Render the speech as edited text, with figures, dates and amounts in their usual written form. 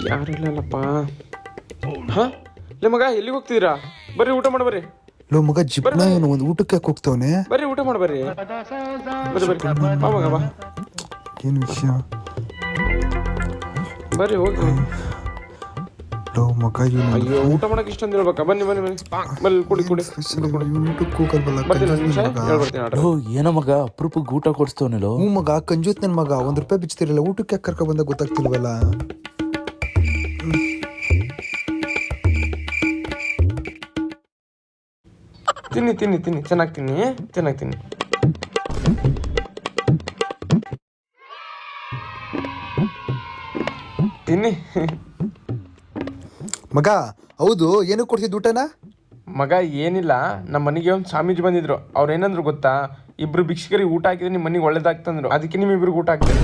ಯಾರಿಲ್ಲಲ್ಲಪ್ಪ. ಹಾ ಲೇ ಮಗ ಎಲ್ಲಿಗೆ ಹೋಗ್ತಿದ್ದೀರಾ? ಬರ್ರಿ ಊಟ ಮಾಡಿ ಬರ್ರಿ. ಲೋ ಮಗ ಜಿಪ್ನ ಇವನು ಒಂದು ಊಟಕ್ಕೆ ಯಾಕೆ ಹೋಗ್ತಾವನೆ? ಬರ್ರಿ ಊಟ ಮಾಡಿ ಬರ್ರಿ. ಬರ್ರಿ ಬರ್ರಿ ಬಾ ಮಗ ಬಾ. ಏನು ವಿಷಯ? ಬರ್ರಿ ಹೋಗಿ. ಲೋ ಮಗ ಇವನು ಅಯ್ಯೋ ಊಟ ಮಾಡಕ್ಕೆ ಇಷ್ಟ ಅಂತ ಹೇಳ್ಬೇಕಾ? ಬನ್ನಿ ಬನ್ನಿ ಬನ್ನಿ ಬಲ್ಲಿ ಕುಡಿ ಕುಡಿ ಊಟಕ್ಕೆ ಹೋಗಲ್ವಲ್ಲ. ಬರ್ತೀನಿ ಒಂದು ನಿಮಿಷ ಹೇಳ್ಬರ್ತೀನಿ ಆರ್ಡ್ರ್. ಏನೋ ಮಗ ಅಪ್ರೂಪಕ್ಕೆ ಊಟ ಕೊಡಿಸ್ತವನಲ್ಲೋ. ಹ್ಞೂ ಮಗ ಕಂಜೂತ್ ನನ್ನ ಮಗ. ₹1 ಬಿಚ್ತಿರಲ್ಲ, ಊಟಕ್ಕೆ ಯಾಕೆ ಕರ್ಕ ಬಂದಾಗ ಗೊತ್ತಾಗ್ತಿಲ್ವಲ್ಲ. ತಿನ್ನಿ ತಿನ್ನಿ ತಿನ್ನಿ ಚೆನ್ನಾಗಿ ತಿನ್ನಿ ಚೆನ್ನಾಗಿ ತಿನ್ನಿ. ತಿನ್ನಿ ಮಗ ಹೌದು, ಏನಕ್ಕೆ ಕೊಡ್ತಿದ್ದು ಊಟನ? ಮಗ ಏನಿಲ್ಲ, ನಮ್ಮ ಮನೆಗೆ ಒಂದು ಸ್ವಾಮೀಜಿ ಬಂದಿದ್ರು. ಅವ್ರು ಏನಂದ್ರು ಗೊತ್ತಾ, ಇಬ್ರು ಭಿಕ್ಷಕರಿಗೆ ಊಟ ಹಾಕಿದ್ರೆ ನಿಮ್ಮ ಮನೆಗೆ ಒಳ್ಳೇದಾಗ್ತಂದ್ರು. ಅದಕ್ಕೆ ನಿಮ್ಮಿಬ್ರಿಗೆ ಊಟ ಹಾಕ್ತಾರೆ.